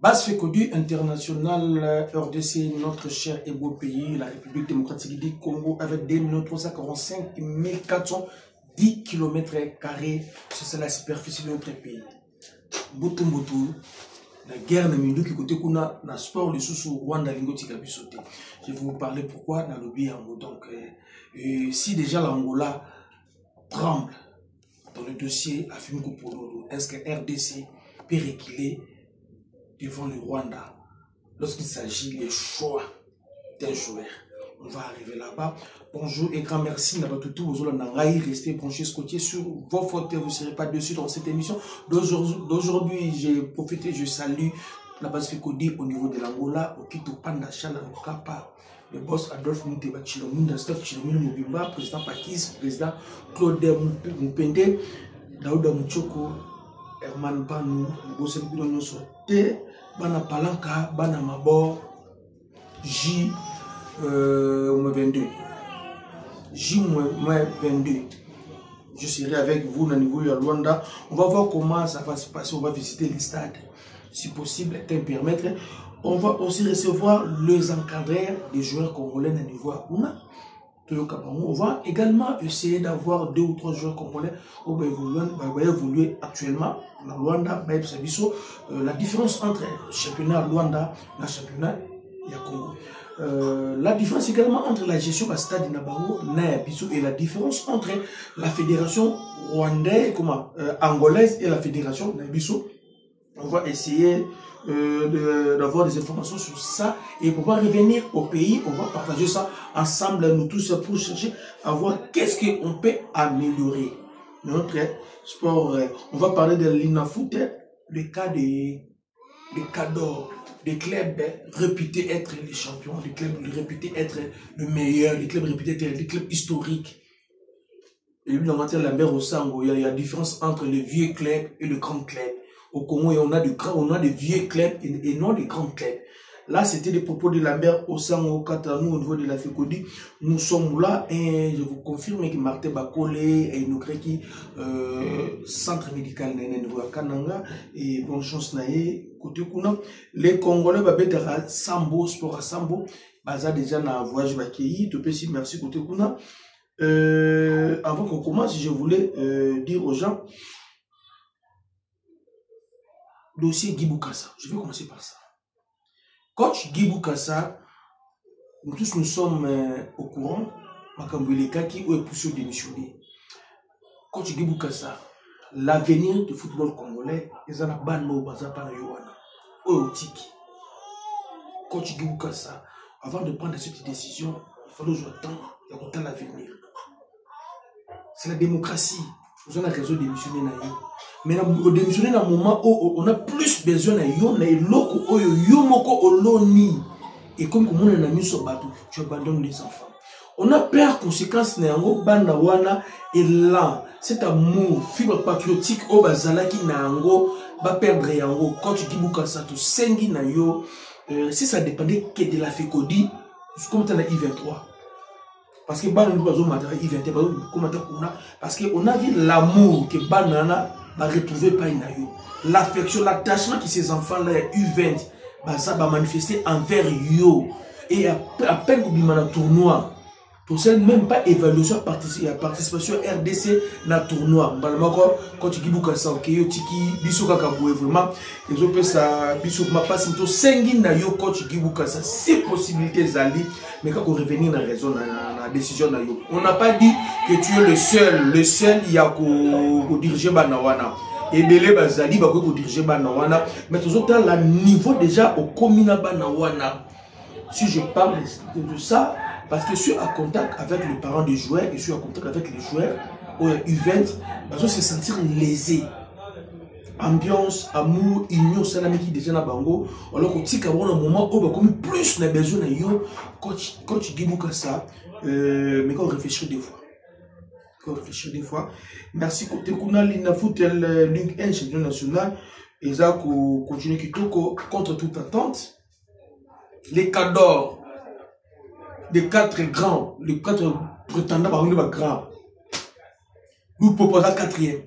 Base Fekodu international RDC, notre cher et beau pays, la République démocratique du Congo, avec 2 345 410 km². C'est la superficie de notre pays. Boutou, la guerre n'a mis qui côté kuna, na sport le sous Rwanda lingoti kabisote. Je vais vous parler pourquoi dans le bien. Donc, si déjà l'Angola tremble dans le dossier Afimiko Pololo, est-ce que RDC peut reculer devant le Rwanda lorsqu'il s'agit des choix d'un joueur? On va arriver là-bas. Bonjour et grand merci. Restez branchés, scotchés sur vos fauteuils. Vous ne serez pas dessus dans cette émission d'aujourd'hui. J'ai profité, je salue la base Fekodi au niveau de l'Angola, au Kito Panda Chala, au Kapa, le boss Adolphe Mouteba Chilomunda, Staff Chilomunda Mobimba, président Pakis, président Claude Moupende, Daouda Mouchoko, Herman Banou, Bossem Bilono Sote, Bana Palanka, Bana Mabor, J. 22. J-22. Je serai avec vous au niveau de Rwanda. On va voir comment ça va se passer. On va visiter les stades. Si possible, permettre. On va aussi recevoir les encadreurs des joueurs congolais au niveau à Kuna. On va également essayer d'avoir 2 ou 3 joueurs congolais qui vont évoluer actuellement dans Rwanda. La différence entre le championnat Rwanda et le championnat Congo. La différence également entre la gestion du stade Nabango et la différence entre la fédération rwandaise, angolaise et la fédération Nabiso. On va essayer d'avoir des informations sur ça et pour pouvoir revenir au pays, on va partager ça ensemble, nous tous, pour chercher à voir qu'est-ce qu'on peut améliorer. Notre sport, on va parler de l'INAFOOT, le cas des cadors, des clubs réputés être les champions, des clubs réputés être le meilleur, des clubs réputés être des clubs historiques. Et puis, dans Lambert au Sango, il y a la différence entre les vieux clubs et le grand club. Au Congo, on a des vieux clubs et non des grands clubs. Là, c'était des propos de Lambert au Sango, Katanou, au niveau de la Fekodi. Nous sommes là et je vous confirme que Martin Bakole et nous centre médical de Kananga et bonne chance naïe. Les Congolais babetera Sambo, sport à Sambo, baza déjà na voyage bakéi, te peux si merci côté kuna. Avant qu'on commence, je voulais dire aux gens, dossier Guy Bokassa, je vais commencer par ça. Coach Guy Bokassa, nous tous nous sommes au courant, Makambouileka qui est poussé démissionner. Coach Guy Bokassa, l'avenir du football congolais, ils en ont banno bazapa na yowana. Ootiki. Coach Guy Bokassa, avant de prendre cette décision, il fallait jouer attendre, il y a autant l'avenir. C'est la démocratie. Vous avez raison de démissionner na yo. Mais au démissionner dans un moment où on a plus besoin de yo, na loko oyo yo moko oloni. Et comme on a mis sur bateau, tu abandonnes les enfants. On a peur conséquence na yango banda wana et là, cet amour fibre patriotique au bazalaki na yango va perdre yango. Coach Guy Bokassa to sengi na yo, si ça dépendait que de la Fekodi, comme tu as I23. Parce que parce qu'on a vu l'amour que Banana va retrouver par Inayo. L'affection, l'attachement que ces enfants-là, U20, ça va manifester envers yo. Et à peine qu'on a un tournoi, pour ça, même pas évaluation, participation RDC dans le tournoi. Quand tu dis que ça, ok, yo tiki, biso kakaboué vraiment, ils ont fait ça, biso ma passe, mais to sengi na yo coach Guy Bokassa, c'est possibilité zali, mais quand on revenir dans la raison, dans la décision na yo, on n'a pas dit que tu es le seul, il y a qu'on diriger Banawana. Et Bele Bazali, bah qu'on diriger Banawana, mais toujours dans le niveau déjà au Komina Banawana. Si je parle de ça, parce que je suis en contact avec les parents des joueurs et je suis en contact avec les joueurs au U20, ils vont se sentir lésés. Ambiance, amour, union, c'est l'ami qui déjà na bango. Alors qu'on tika un moment où on a commis plus de besoin de yo, coach Guy Bokassa, mais quand on réfléchit des fois. Merci côté kuna l'INAFOOT Ligue 1 champion national et ça continue qui toko contre toute attente. Les cadors des 4 grands, les 4 prétendants parmi les grands, nous proposons 4e.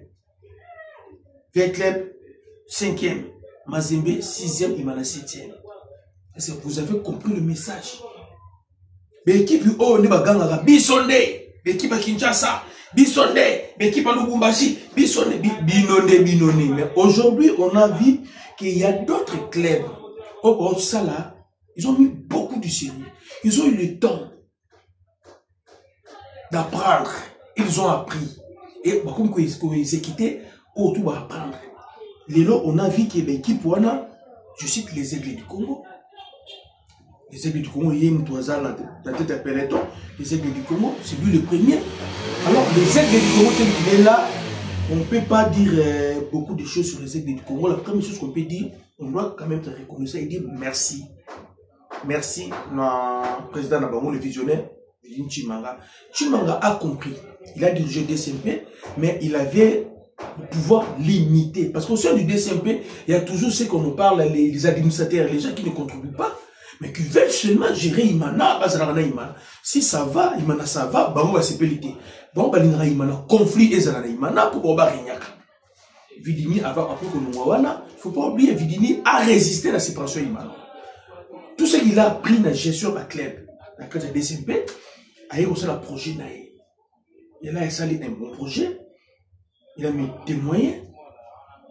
20 clubs, 5e. Mazembe 6e, Imana 7e. Est-ce que vous avez compris le message? L'équipe oh ne baganga bisonde, l'équipe à Kinshasa, bisonde, l'équipe à Lubumbashi, bisonde, binonde. Mais aujourd'hui, on a vu qu'il y a d'autres clubs. Oh, ça là, ils ont mis beaucoup de sérieux. Ils ont eu le temps d'apprendre. Ils ont appris. Et comme ils ont quitté, autour d'apprendre. Lélo, on a vu que l'équipe, je cite les Aigles du Congo. Les Aigles du Congo, il y a une toiselle dans la tête de peloton. Les Aigles du Congo, c'est lui le premier. Alors, les Aigles du Congo, tel qu'il est là, on ne peut pas dire beaucoup de choses sur les Aigles du Congo. La première chose qu'on peut dire, on doit quand même te reconnaître et dire merci. Merci, le président Nabango, le visionnaire, Chimanga. Chimanga a compris. Il a dirigé le DCMP, mais il avait le pouvoir limité. Parce qu'au sein du DCMP, il y a toujours ce qu'on nous parle, les administrateurs, les gens qui ne contribuent pas, mais qui veulent seulement gérer Imana, Imana. Si ça va, Imana ça va, on va s'épéliter. Bon, Imana, conflit et Zalana Imana pour Boba Rinyaka. Vidini, avant qu'on nous voit, il ne faut pas oublier, Vidini a résisté à la séparation Imana. Tout ce qu'il a appris dans la gestion de la club, dans le DCMP, a eu aussi un projet. Il a installé un bon projet, il a mis des moyens,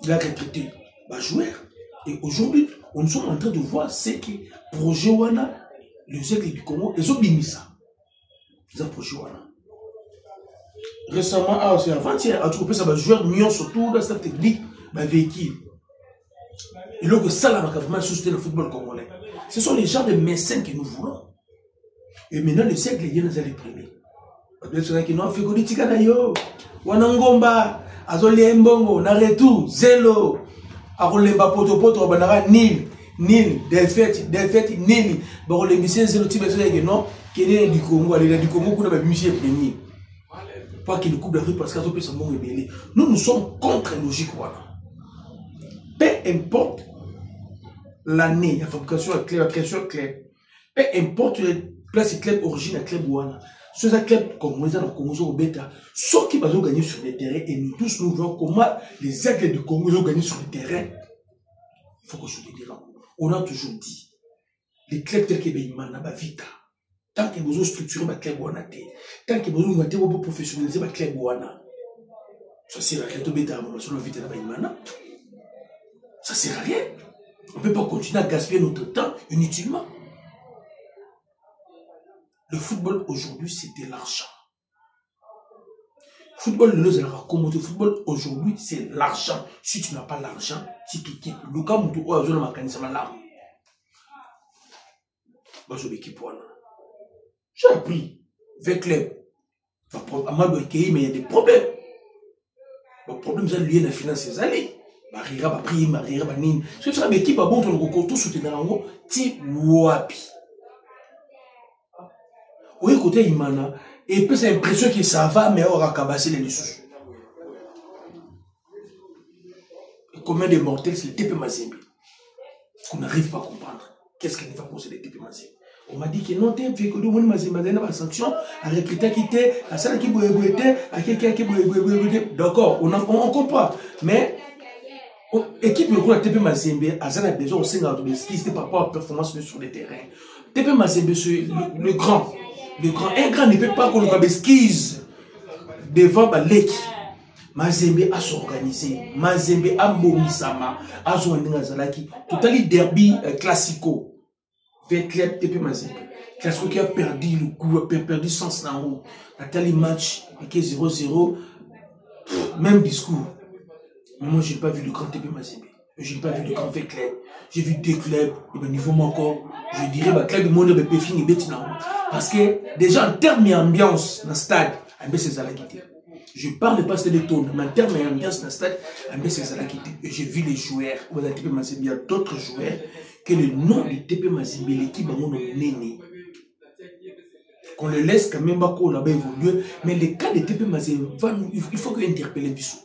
il a recruté des joueurs. Et aujourd'hui, nous sommes en train de voir ce que le projet Wana, les Aigles du Congo, ils ont mis ça. Ils ont projet Wana. Récemment, avant-hier, à trouver ça, des joueurs mignons surtout dans cette technique, des véhicules. Et là, ça, là, vraiment soutenir le football congolais. Ce sont les gens de médecins que nous voulons. Et maintenant, les Aigles, ils sont les premiers. Les gens qui n'ont fait que des tika d'ailleurs. Wanangomba, Azolé Mbongo, Naretu, Zelo, Arolemba Poto, Banara, Nil, défaite, Nil. Bon, les missions, Zelo, Tibet, non, qui est du Congo, elle est du Congo, qu'on a mis premier. Pas qu'il coupe d'Afrique parce qu'elle peut se rebeller. Nous sommes contre la logique, voilà. Peu importe l'année, la fabrication claire, la création claire. Peu importe la place club origine, la club Wana. Ce sont des clubs comme nous dans le Congo au bêta. Ceux qui vont gagner sur le terrain et nous tous nous voyons comment les Aigles du Congo ont gagné sur le terrain. Il faut que je te dise. On a toujours dit les clubs tels que Beimana, Bavita. Tant que vous avez structuré le club Wana, tant que vous avez professionnalisé le club Wana, ça sert à rien de bêta sur le vite de Beimana. Ça sert à rien. On ne peut pas continuer à gaspiller notre temps inutilement. Le football aujourd'hui, c'est de l'argent. Le football aujourd'hui, c'est l'argent. Si tu n'as pas l'argent, si tu quittes. Lucas Moutou, j'ai appris avec club. Mais il y a des problèmes. Le problème, c'est lié à la finance. Barira, prix, Barira, Banine. Ce sera une équipe à bon, tout soutenir en haut. Ti wapi. Oui, côté Imana, et puis c'est l'impression que ça va, mais on va cabasser les ressources. Et combien de mortels c'est le TP Mazembe qu'on n'arrive pas à comprendre. Qu'est-ce qu'il va poser le TP Mazembe? On m'a dit que non, tu es fait que nous, Mazembe, il y a une sanction, à recruter qui était, à celle qui était, à quelqu'un qui était. D'accord, on comprend. Mais, équipe de la TP Mazembe, à ça, a besoin de 50 de skis, par rapport à la performance sur le terrain. TP Mazembe, c'est le grand. Un grand ne peut pas qu'on ait esquisse devant Balek. Mazembe a s'organisé. Mazembe a momisama. A zouaningazalaki. Totali derby classico. Avec club TP Mazembe. Classico qui a perdu le coup, a perdu sens dans haut. Nathalie match, qui est 0-0. Même discours. Mais moi, je n'ai pas vu le grand TP Mazembe. Je n'ai pas vu le grand club. J'ai vu des clubs, et ben niveau encore, je dirais, le club du monde de Péfing et Bétinamo. Parce que déjà en termes d'ambiance dans le stade, c'est la quitté. Je ne parle pas de ton, mais en termes d'ambiance dans le stade, c'est la quitté. Et j'ai vu les joueurs, il y a d'autres joueurs que le nom de TP Mazembe, l'équipe a mon néné. Qu'on le laisse quand même pas là-bas évoluer, mais le cas de TP Mazembe, il faut qu'il interpelle Bissou.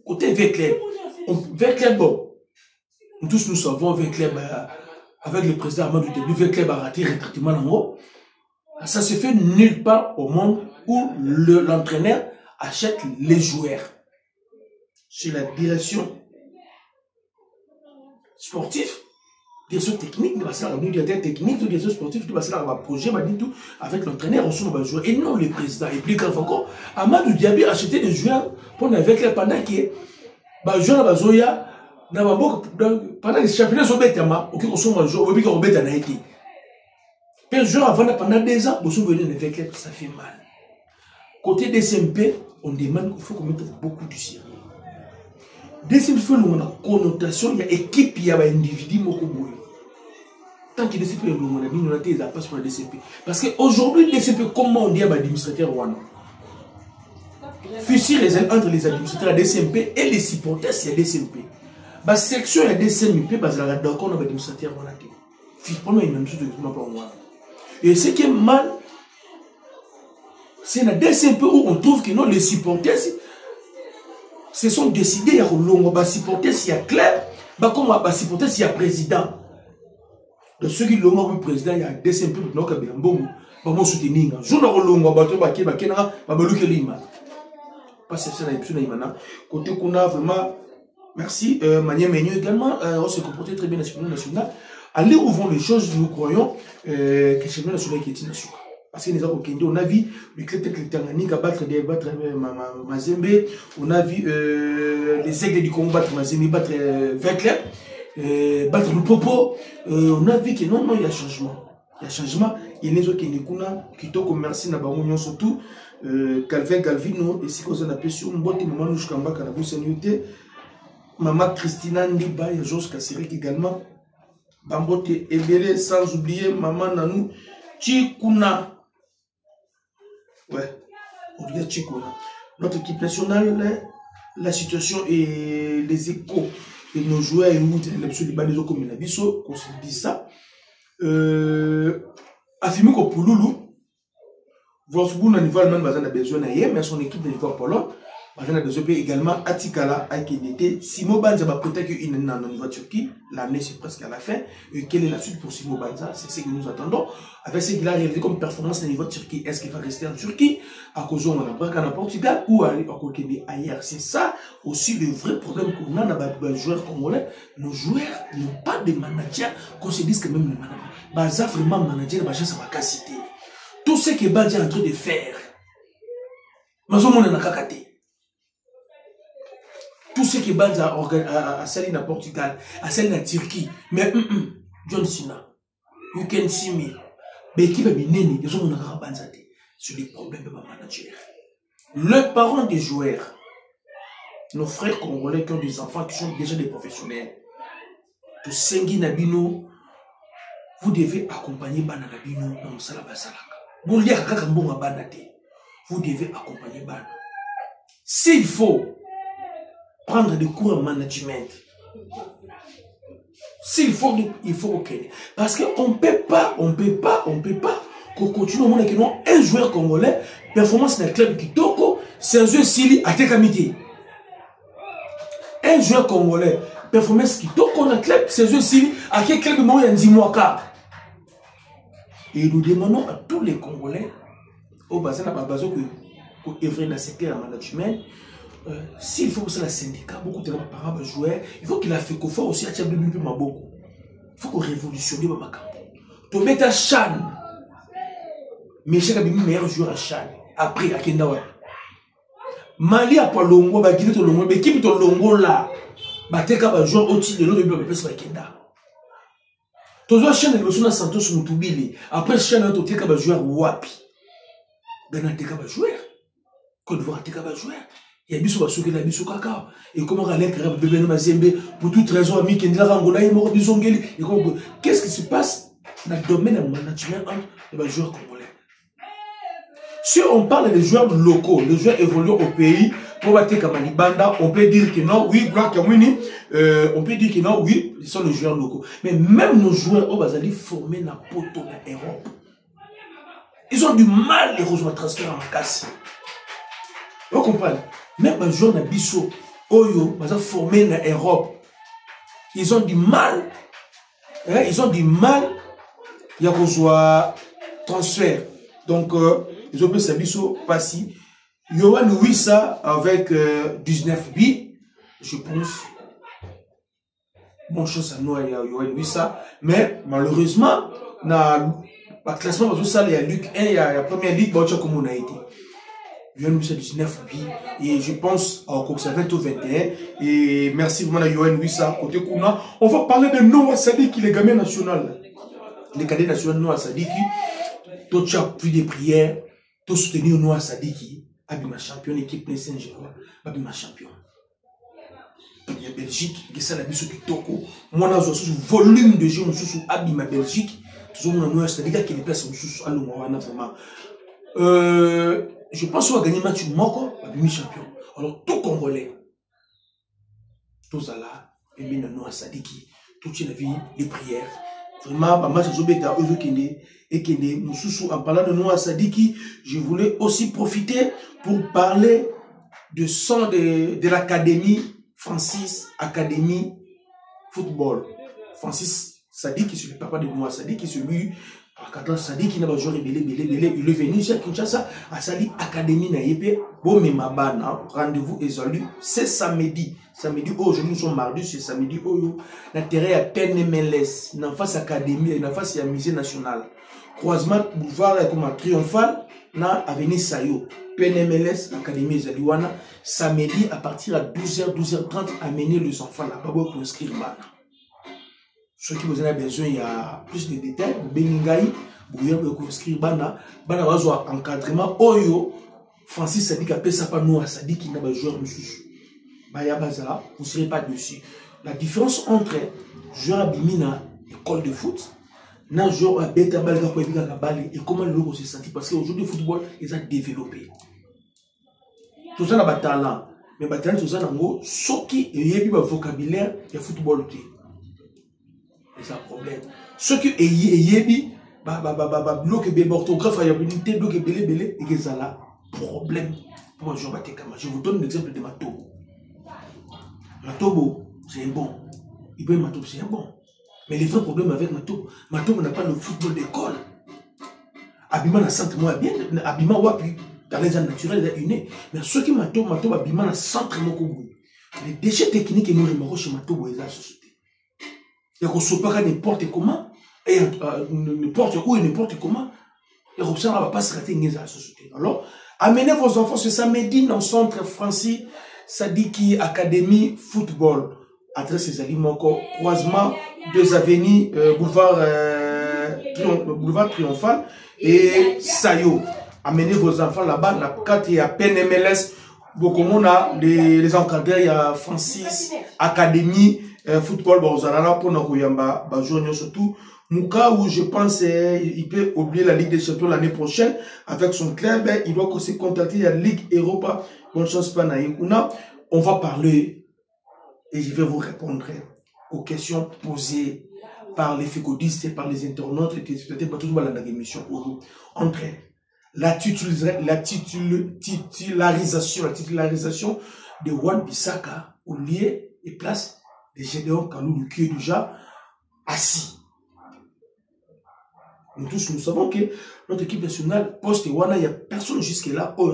Côté Vécleb, bon, nous tous nous savons Vécleb, avec le président Armand du début, Vécleb a raté retraitement en haut. Ça se fait nulle part au monde où l'entraîneur achète les joueurs. C'est la direction sportifs, direction technique, directeur technique, direction sportive, tout un projet, tout avec l'entraîneur, on se jouer et non le président. Et puis, quand encore, Amadou Diaby a acheté des joueurs pour avec les pendant que les joueurs Bazoya, pendant les championnats sont bêtes, on sont joueurs, on sont bêtes à Naïti. Les joueurs avant pendant 2 ans, ils sont venus avec les, ça fait mal. Côté des SMP, on demande qu'il faut qu'on mette beaucoup de sérieux. DCMP fait une connotation, il y a équipe, il y a un individu, tant que DCMP est on a mis une thèse à passe pour la DCMP. Parce qu'aujourd'hui, le DCMP, comment on dit à l'administrateur Rwanda? Fusil entre les administrateurs de DCMP et les supporters, il y a DCMP. La section de DCMP, d'accord avec l'administrateur Rwanda. Et ce qui est mal, c'est la DCMP où on trouve que non, les supporters se sont décidés à les supporters, s'il y a club, comme les supporters, s'il y a président. De ceux qui l'ont président, il y a DCMP, donc il y a un bon soutenir. Je ne sais pas si c'est ça. Côté qu'on a vraiment, merci, Mania Ménio également, on s'est comporté très bien dans le championnat national. Allez où vont les choses, nous croyons que le championnat national est national. Parce que on a vu le club de Tanganyika battre Mazembe, on a vu les aigles du Congo battre Mazembe, battre Verclair, battre le Popo. On a vu que non, il y a changement. Il y a changement. Il y a des gens qui ont merci na bango surtout Calvin Galvino et si qu'on appelle sur un bon moment nous jusqu'en bas la boussanité. Maman Christina Ndiba, il y a Georges Kassirek également. Bambote Ebele, sans oublier Maman Nanou Chikuna. Ouais, on dit Chikuna. Notre équipe nationale, la situation et les échos de nos joueurs et nous, l'élection du Banézo comme Nabiso, qu'on se dit ça. Affirmé que pour Loulou, Wolfsburg, niveau allemand, a besoin d'ailleurs, mais son équipe de niveau Polo, a besoin également Atikala, Aïkénété. Simo Banza va peut-être qu'il est au niveau de Turquie, l'année c'est presque à la fin. Et quelle est la suite pour Simo Banza? C'est ce que nous attendons. Avec ce qu'il a réalisé comme performance au niveau de Turquie, est-ce qu'il va rester en Turquie, à cause on a pas qu'en Portugal, ou aller à ailleurs? C'est ça aussi le vrai problème qu'on a dans les joueurs congolais. Nos joueurs n'ont pas de manager, qu'on se dise que même le manager. Banza vraiment manager, ça va casser. Tout ce que Banza est en train de faire, mais on a kakaté. Tout ce que Banza a sali en Portugal, a sali en Turquie, mais John Cena, you can see me. Mais qui va venir, ils ont un Banza sur les problèmes de ma manager. Les parents des joueurs, nos frères congolais qui ont des enfants qui sont déjà des professionnels, tout Sengi Nabino, vous devez accompagner Bana Nabino dans le Salaba Salaka. Vous devez accompagner Bana. S'il faut prendre des cours en management, s'il faut, il faut ok. Parce qu'on ne peut pas qu'on continue au monde avec un joueur congolais, performance dans le club Kitoko, c'est un joueur Sili à Tekamité. Un joueur congolais, performance Kitoko dans le club, c'est un joueur Sili à quel club de Moya Nzimwaka. Et nous demandons à tous les Congolais, au bassin à Babazo, pour œuvrer dans le secteur management, s'il faut que le syndicat, beaucoup de parents joueurs, il faut qu'il a fait qu'on fasse aussi à Tchabé Maboko. Il faut qu'on révolutionne le camp. Tu mets à Chan, mais je suis le meilleur joueur à Chan, après à Kendawa. Mali a pas longo, bah qui est longo, mais qui est longo là, bah t'es capable de jouer au-dessus de l'autre, mais pas Kenda. Toujours Chan est le son à Santos Moutubili. Après Chan est t'es capable de jouer Wapi. Ben t'es capable de jouer. Côte d'Ivoire t'es capable de jouer. Il y a biso basuke la biso kaka. Et comment aller créer bébé no Mazembe pour toute raison ami Kendra Rangola et mort bisongeli. Et qu'est-ce qui se passe dans le domaine du management des joueurs congolais? Si on parle des joueurs locaux, les joueurs évoluant au pays, pour battre Kamalibanda, on peut dire que non, oui, Blanc Kamuni, on peut dire que non, oui, ils sont les joueurs locaux. Mais même nos joueurs, on va aller former la poto en Europe. Ils ont du mal les rejoindre transfert en casse. Vous comprenez? Même les joueurs de Bissau, Oyo, ils sont formés en Europe. Ils ont du mal. Hein, ils ont du mal. Il y a rejoindre transfert. Donc, ils ont fait ce Bissau passé. Yohan Wissa avec 19 billes, je pense. bonne chance à nous, il y a Wissa. Mais malheureusement, dans le classement, il y a Ligue 1, il y a la première ligue, comme on a été. Yohan Wissa 19 buts. Et je pense à Coxa 20 au 21. Et merci vraiment à Yohan Wissa, côté Kouna. On va parler de Noah Sadiki, les gamins nationaux. Les cadets nationaux Noah Sadiki. Toi, tu as pris des prières. Tu as soutenu Noah Sadiki. Abima champion, équipe de Saint-Gérard. Abima champion. Il y a Belgique, qui est la biso Kitoko. Moi, on a un volume de jeux sous Abima Belgique. Toujours on a c'est-à-dire qu'il déplace sous Alumana vraiment. Je pense qu'on va gagner le match Moko, Abima champion. Alors, tout Congolais, tout ça là, et bien Noah Sadiki, tout la vie, les prières. Vraiment, match Zobeta, Ozokende, et Kende, Moussoussou, en parlant de Noah Sadiki, je voulais aussi profiter pour parler de l'académie Francis Académie Football. Francis Sadiki, c'est le papa de Noah Sadiki, celui, quand Sadiki n'a pas joué belé, il est venu chez Kinshasa, à Sadi Académie Naïpe, Bomemabana, rendez-vous Ezolu, c'est samedi. Samedi, aujourd'hui nous sommes mardi, c'est samedi, l'intérêt à PNMLS, dans face Académie, dans face à Musée National. Croisement, boulevard, comme un triomphal, dans Avenue Sayo. PNMLS, Académie Zaliwana, samedi à partir à 12h, 12h30, amener les enfants là-bas pour inscrire. Ceux qui vous en avez besoin, il y a plus de détails. Beningaï, vous pouvez inscrire. Bana va encadrement. Oyo, Francis Sadiki appelle ça pas Noah Sadiki qui n'a pas joué en sous. Baya Bazara, vous ne serez pas dessus. La différence entre joueur Abimina école de foot, na joueur à Beta Balga pour éviter la balle et comment le logo se sentit parce qu'aujourd'hui le football ils ont développé. Tout ça n'a pas de talent, mais le talent tout ça n'a pas ce qui est le vocabulaire du football. C'est un problème. Ce qui est bloc et orthographe, il y a une bloc et belé et que ça là problème. Pour jouer je vous donne l'exemple de Matobo. Matobo, c'est bon. Il peut Matobo, c'est bon. Mais les vrais problèmes avec Matobo, Matobo n'a pas le football d'école. Abima n'a centre moi bien, Abima wapi dans les arts naturels il est inné. Mais ceux qui Matobo Abima n'a centre moi comme les déchets techniques et nous les chez Matobo et la société. Il ne reçoit pas n'importe comment, et n'importe où et n'importe comment. Il ne va pas se rater dans la société. Alors, amenez vos enfants ce samedi dans le centre Francis Sadiki Académie Football. Adresse les aliments, croisement, 2 avenues, boulevard Triomphal et Sayo. Amenez vos enfants là-bas, la carte il y a PNMLS, beaucoup on a les encadrés, il y a Francis Académie Football, surtout Mouka où je pense il peut oublier la Ligue des Champions l'année prochaine avec son club, il doit aussi contacter la Ligue Europa. Bonne chance Panaïkouna. On va parler et je vais vous répondre aux questions posées par les fécodistes et par les internautes et pas tout dans l'émission entre la titularisation de Wan Bissaka au lieu et place de Gédéon Kaloulou qui est déjà assis. Nous tous, nous savons que notre équipe nationale, poste Wana, il n'y a personne jusque-là, il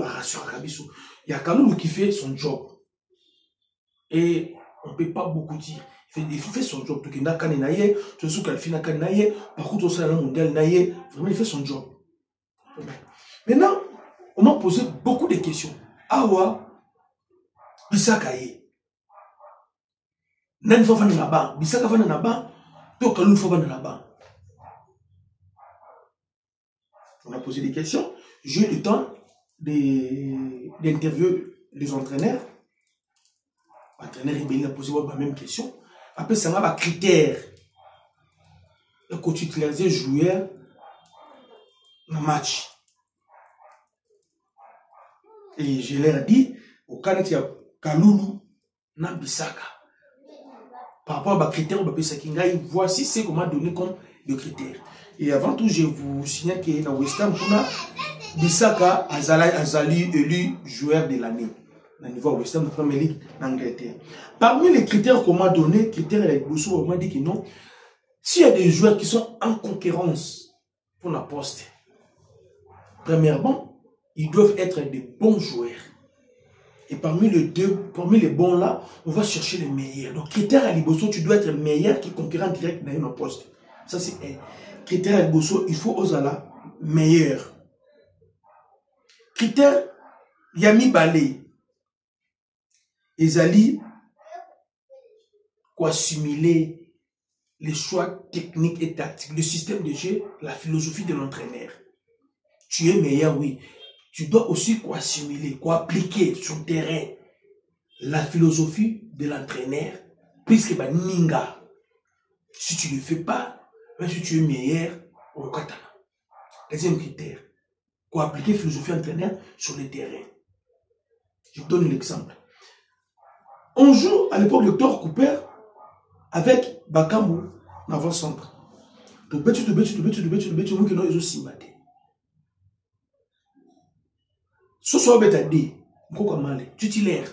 y a Kaloulou qui fait son job. Et on ne peut pas beaucoup dire. Il fait son job. Par contre, au sein mondial, vraiment, il fait son job. Maintenant, on m'a posé beaucoup de questions. Awa, Bissaka ye. Nan faut vendre là-bas. Bissaka vendre là-bas. Toi, Kaloulou faut vendre là-bas. On a posé des questions. J'ai eu le temps d'interviewer les entraîneurs. L'entraîneur il a posé la même question. Après, ça va critère. Quand tu utilises les joueurs dans le match. Et je leur ai dit, au cas où il y a Kaloulou, na Bissaka. Par rapport à critères, voici ce qu'on m'a donné comme de critères. Et avant tout, je vous signale que dans West Ham, Bissaka a élu joueur de l'année. Au niveau West Ham, de la Première Ligue d'Angleterre. Parmi les critères qu'on m'a donné, on m'a dit que non. S'il y a des joueurs qui sont en concurrence pour la poste, premièrement, ils doivent être des bons joueurs. Et parmi les bons là, on va chercher les meilleurs. Donc, critère à Liboso, tu dois être meilleur qui concurrent direct dans un poste. Ça, c'est un. Critère à Liboso, il faut Ozala meilleur. Critère Yami Balé. Ezali, quoi assimiler les choix techniques et tactiques, le système de jeu, la philosophie de l'entraîneur. Tu es meilleur, oui. Tu dois aussi quoi assimiler, quoi appliquer sur le terrain la philosophie de l'entraîneur, puisque bah, ninga. Si tu ne le fais pas, même si tu es meilleur, au kata. Deuxième critère, quoi appliquer philosophie entraîneur sur le terrain. Je donne l'exemple. On joue à l'époque de Thor Cooper avec Bakambu dans l'avant-centre. Tu titulaire.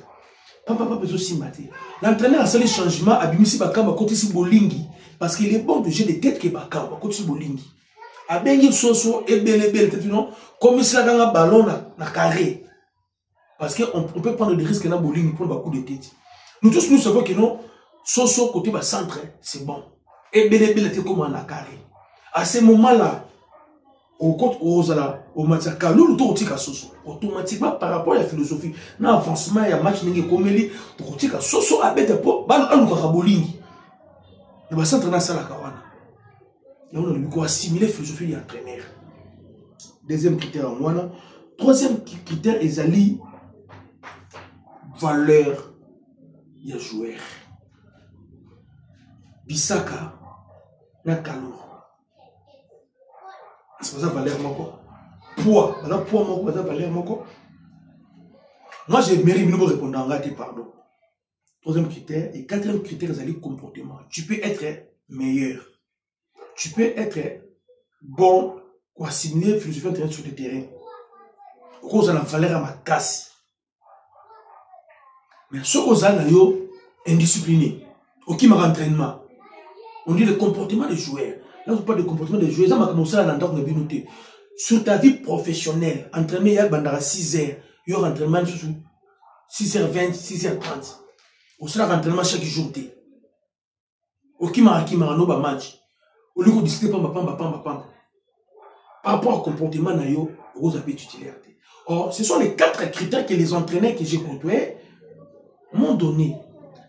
L'entraîneur a fait le changement à Bimisi Bakamba côté si Bolingi parce qu'il est bon de jouer des têtes que Bakamba côté si Bolingi. A Bengi Soso et Belle non comme si la ganga ballon na carré parce qu'on peut prendre des risques dans Bolingi pour un coup de tête. Nous tous nous savons que non Soso côté bas centre c'est bon et Belle était comme en carré. À ce moment-là au côté au match Kalou tout tika Soso automatiquement par rapport à la philosophie na avancement ya match ningi komeli tout tika Soso abete po balo aluka Bolingi le bas centre na sala kawana. Là on a lui assimiler la philosophie de l'entraîneur. Deuxième critère en moi. Troisième critère est ali valeur des joueurs. Bissaka na Kalou. C'est pas ça valeur moko. Poids, voilà poids moko, ça valeur moko. Moi j'ai mérité de répondre en gâté pardon. Troisième critère et quatrième critère est ali comportement. Tu peux être meilleur. Tu peux être bon pour assimiler la philosophie entraîneur sur le terrain. Cause la valeur à ma casse. Mais ce qu'on a indiscipliné, aucun entraînement. On dit le comportement des joueurs. Là, on parle de comportement des joueurs. Ça m'a commencé à l'entendre bien noté. Sur ta vie professionnelle, entraîner, il y a 6 heures. Il y a un entraînement sur 6h20, 6h30. On sera entraînement chaque jour. Aucun match. Au lieu de discuter par rapport au comportement, vous avez titulaire. Or, ce sont les 4 critères que les entraîneurs que j'ai côtoyés m'ont donné.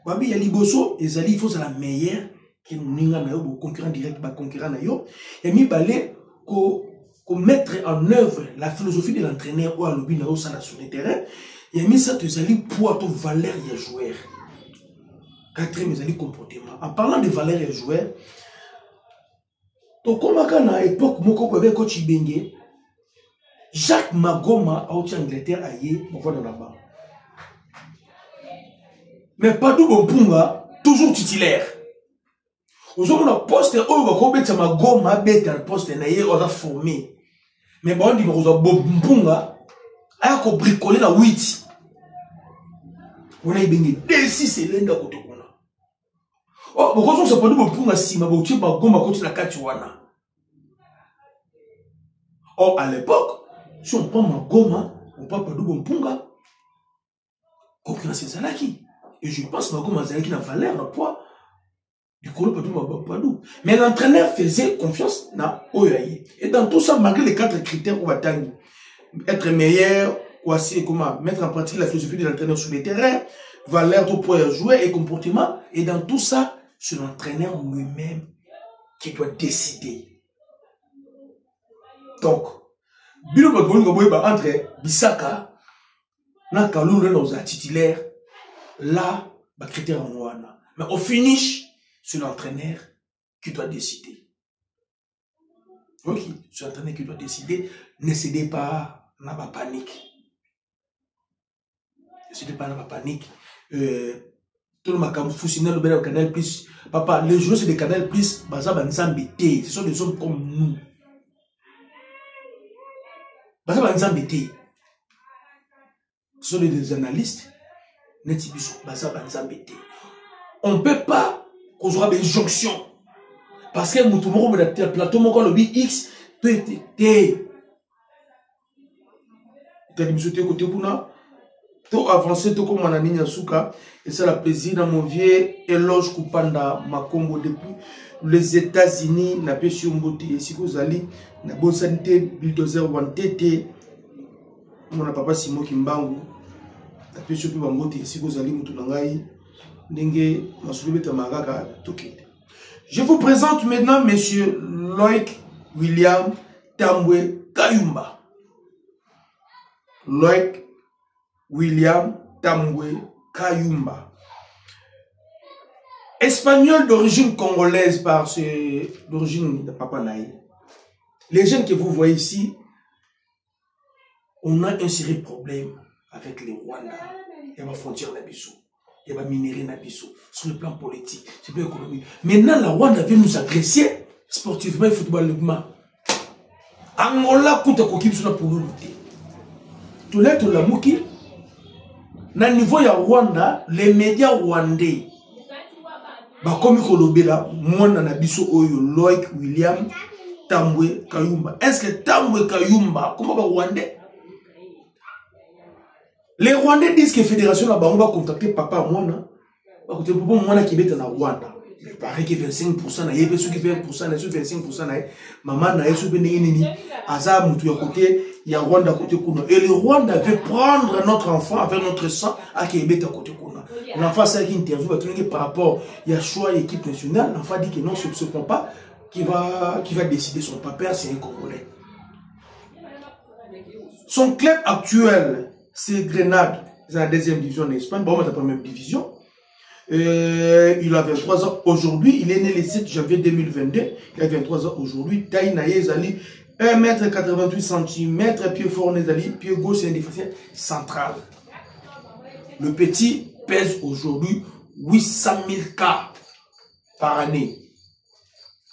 Babi Yaliboso, il faut la meilleure que nous avons concurrent direct, concurrent nayo. Et mi balé ko mettre en œuvre la philosophie de l'entraîneur ou à l'objet nayo sur le terrain. Et mis ça te zali pour ton valeur des joueurs. 4e comportement. En parlant de valeur des joueurs. Donc, comme à l'époque, avec coach Ibenge, Jacques Magoma a été en Angleterre aillé, on voit dans la bas. Mais pas d'où Bompunga, toujours titulaire. Aujourd'hui, on a posté, on a Magoma, on a posté, on a formé. Mais bon, on dit que Bompunga a bricolé la 8. On a Ibenge, D6 c'est l'un de côté. Oh, pourquoi on se peut Bompunga si ma boutique Magoma côté la Katuana? Or, à l'époque, si on prend Magoma, on parle pas de Bompunga. Concurrence c'est Zalaki. Et je pense que Magoma Zalaki n'a valeur, n'a poids. Du coup, pas de mais l'entraîneur faisait confiance dans Oyaye. Et dans tout ça, malgré les 4 critères qu'on va atteindre, être meilleur, comment mettre en pratique la philosophie de l'entraîneur sur le terrain, valeur de poids à jouer et comportement. Et dans tout ça, c'est l'entraîneur lui-même qui doit décider. Donc, Bilo entre Bissaka, na Kalou dans un titulaire, là, bah critère en ouana. Mais au finish, c'est l'entraîneur qui doit décider. Ok, c'est l'entraîneur qui doit décider. Ne cédez pas à la panique. Ne cédez pas à la panique. Tout le monde foussiner le Canal Plus. Papa, les joueurs c'est des Canal Plus, ce sont des hommes comme nous. Ce sont des analystes. On ne peut pas construire des jonctions. Parce que nous pouvons mettre le plateau, mon le X, peut être. tout avancé, tout comme Manani Nyasuka. Et c'est la plaisir dans mon vieux éloge Kupanda Makombo depuis les États-Unis. N'a pas su mbote et si vous allez, n'a bonne santé, bulldozer wantete. Mon papa Simo Kimbangu. N'a pas su mbote et si vous allez, Moutounangai. N'enge, Masoulibeta Magaga, Tokete. Je vous présente maintenant Monsieur Loïc William Tambwe Kayumba. Loïc William Tambwe Kayumba. Espagnol d'origine congolaise d'origine de Papa Naï. Les jeunes que vous voyez ici, on a un sérieux problème avec les Rwandais. Il y a ma frontière Nabiso. Il y a ma minerie Nabiso. Sur le plan politique, sur le plan économique. Maintenant, la Rwanda vient nous agresser sportivement et footballiquement. Angola compte à Kokim sur la pour nous lutter. Tout l'être la Mouki. Na niveau ya Rwanda, les médias rwandais, comme Kolobela, moi na biso oyo Loïc William Tambwe Kayumba. Est-ce que Tambwe Kayumba, comment va Rwandais? Les Rwandais disent que la fédération là-bas, on va contacter papa Mwana. On va contacter papa Mwana qui est en Rwanda. Il paraît que 25%, il y a ceux qui font 1%, il y a 25%, maman n'a pas de Aza Moutou à côté, il y a Rwanda à côté. Et le Rwanda veut prendre notre enfant avec notre sang à Québec à côté. L'enfant, c'est une interview par rapport à la choix de l'équipe nationale. L'enfant dit que non, ce ne se prend pas, qui va décider son papa, c'est un Congolais. Son club actuel, c'est Grenade, c'est la deuxième division en Espagne, bon, c'est la première division. Il a 23 ans aujourd'hui, il est né le 7 janvier 2022, il a 23 ans aujourd'hui, taille Naïzali, 1m88 cm, pied fort Naïzali, pied gauche c'est un défenseur central. Le petit pèse aujourd'hui 800 000 cas par année.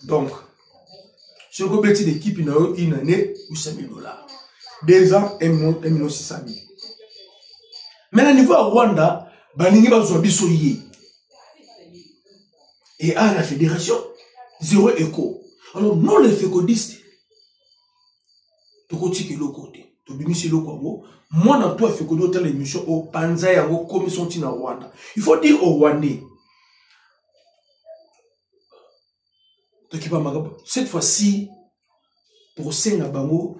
Donc, ce que petit d'équipe, il a une année, 800 000 $. 2 ans, 1 million 600 000. Mais au niveau de Rwanda, Balingi va se et à la fédération, 0 écho. Alors, nous les fécodistes, tu continues le côté, tu bimis le côté. Moi, dans toi, fécodiste, tu as l'émission au Panzai, à vos commissions de Rwanda. Il faut dire aux Rwandais, cette fois-ci, pour Sengabango,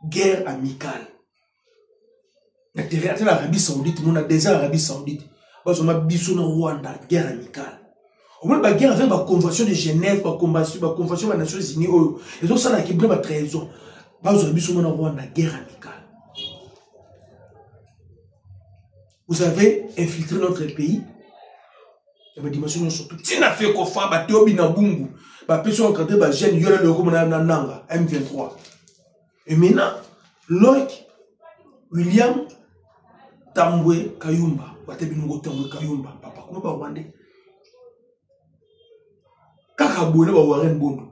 guerre amicale. L'Arabie Saoudite, on a déjà l'Arabie Saoudite. On a besoin de Rwanda, guerre amicale. On a la guerre avec la convention de Genève, la convention des Nations Unies. Et donc, ça, qui a 13 ans. On a besoin de Rwanda, guerre amicale. Vous avez infiltré notre pays. Il y a des dimensions surtout. Si on a fait qu'on fait, on a fait Binabungu. On a fait encadrer les jeunes, il y a le M23. Et maintenant, Loïc William Tambwe Kayumba. Tambwe Kayumba. Papa, comment va Rwandais? Kakaboué, va Warren Bondo.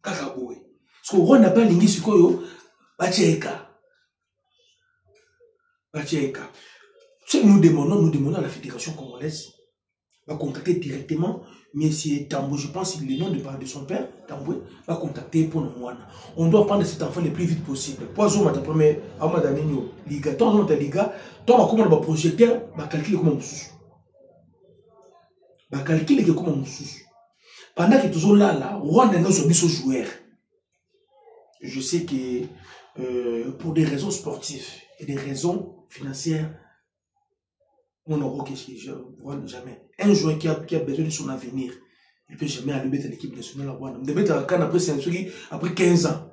Kakaboué. Parce que Rwanda n'a pas l'ingé sur quoi Bacheka. Bacheka. Ce que nous demandons à la Fédération congolaise, va contacter directement M. Tambwe, je pense que le nom de son père, Tambwe, va contacter pour nous. On doit prendre cet enfant le plus vite possible. Poison, ma première, à ma danino, liga, tant de liga, tant à comment on va projeter, va calculer comment on sous. Va calculer comment on sous. Pendant que toujours là, Rwanda n'a pas joueur. Je sais que pour des raisons sportives et des raisons financières, on n'aura qu'est-ce que je vois jamais. Un joueur qui a besoin de son avenir, il ne peut jamais aller mettre l'équipe nationale à Rwanda. Il peut mettre après 15 ans.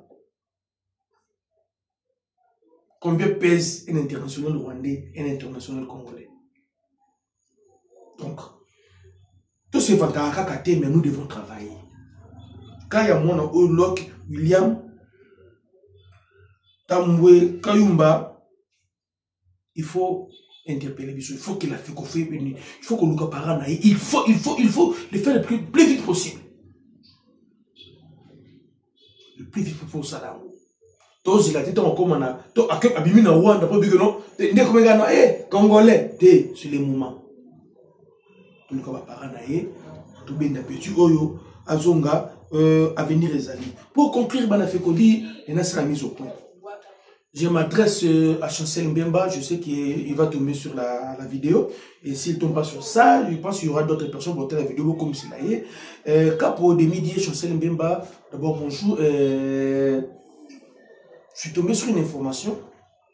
Combien pèse un international rwandais et un international congolais? Donc, tout ce qui mais nous devons travailler. Quand il y a mon Loïc William Tambwe Kayumba, il faut interpeller, il faut qu'il a fait qu'on fait, il faut qu'on nous parle, il faut le faire le plus vite possible. Le plus vite pour ça là. Tous il a dit comme on a, to abimi na Rwanda pour dire que non, ne comme gars Congolais, c'est le moment. Tout le monde va parler, tout bien petit oyo azonga avenir ezali. Pour conclure bana fekodi, il y a la mise au point. Je m'adresse à Chancel Mbemba, je sais qu'il va tomber sur la vidéo. Et s'il ne tombe pas sur ça, je pense qu'il y aura d'autres personnes pour la vidéo comme cela y est. Capo de midi, Chancel Mbemba, d'abord bonjour. Je suis tombé sur une information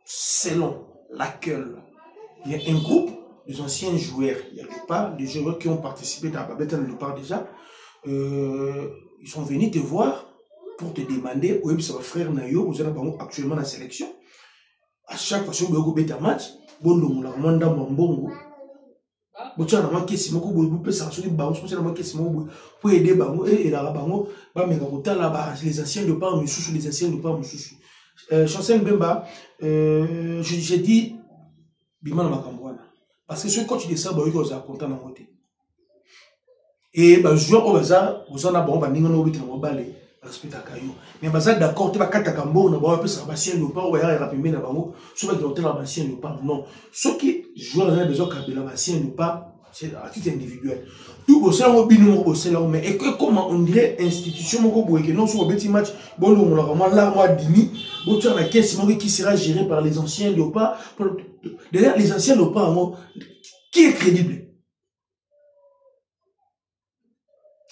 selon laquelle il y a un groupe des anciens joueurs, il y a Léopard, des joueurs qui ont participé dans Babette dans Léopard déjà. Ils sont venus te voir pour te demander, oui, c'est votre frère Nayo, vous êtes actuellement dans la sélection. À chaque fois que vous avez un match, vous avez un mandat bonbon. Vous avez un question, vous pouvez aider les anciens de part, les anciens de part, Chancel Mbemba, j'ai dit, Biman Makambouana. Parce que ce coach de ça, vous êtes content dans votre. Et les joueurs au hasard, vous en avez un balai. Respect à Kayo. Mais vous êtes d'accord, tu vas quatre cambo, on va faire un bassin, nous pas, on va y rappeler la bango, soit que l'hôtel a bassin, nous pas, non. Ceux qui jouent dans les autres cabines, bassin, nous pas, c'est à titre individuel. Tout au sein, on binôme au sein là, mais et comment on dirait institution, mon gros, que non, sur le petit match, bon, on a vraiment là, moi, demi, bon, tu as la caisse, qui sera gérée par les anciens Léopard. D'ailleurs, les anciens Léopard, qui est crédible?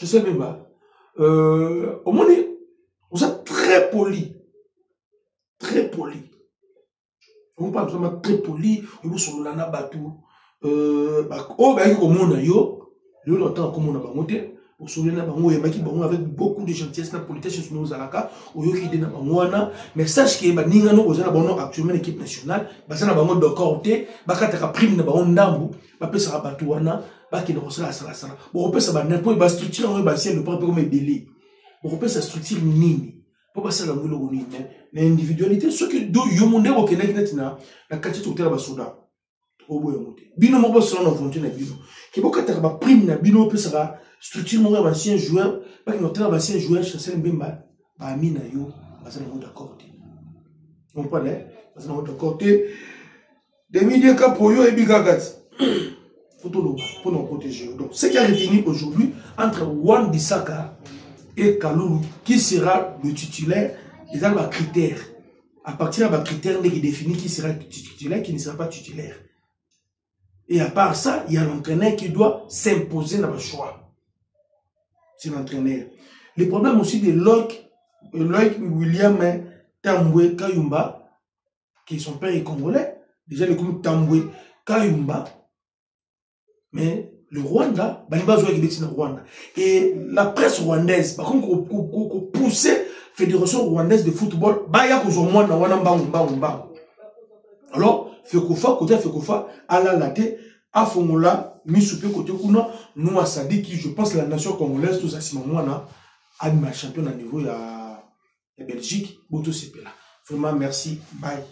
Je sais même pas. Au moins, vous êtes très poli. Très poli. Vous parlez vraiment très poli. Vous sont là, batou. Avec beaucoup de gentillesse, la politesse, nous allons mais sache que Ningano, vous avez actuellement l'équipe nationale, vous avez de côté, vous avez prime de Ndambu, vous avez Batouana, vous avez structure, vous avez délai. Vous avez sa structure nini. Pour passer la moule nini. Mais l'individualité, ce que vous avez au Québec, la quantité de la soda. Bino mo bosse na frontière na bino ki boka ta ba prime na bino pe sera structure mo ba ancien joueur pas que notre ancien joueur Chancel Mbemba ba amina yo bazana mo d'accord on connaît bazana mo d'accord des milliers ka pour yo et bigagat photo lo pour nous protéger. Donc ce qui a retenu aujourd'hui entre Wan Bissaka et Kaloulou qui sera le titulaire, ils ont un critère à partir d'un critère qui définit qui sera titulaire, qui ne sera pas titulaire. Et à part ça, il y a l'entraîneur qui doit s'imposer dans le choix. C'est l'entraîneur. Le problème aussi de Loïc William Tambwe Kayumba, qui son père est congolais, déjà le comme Tambwe Kayumba, mais le Rwanda, Rwanda. Et la presse rwandaise, par contre, qu'on poussait la Fédération rwandaise de football, alors, Fekofa, à la latte, à Fongola, Misupe côté Kuna, nous à Sadi qui, je pense, la nation congolaise, tout ça, c'est mon à ma champion à niveau, il y a Belgique, Boto Sepela. Vraiment, merci, bye.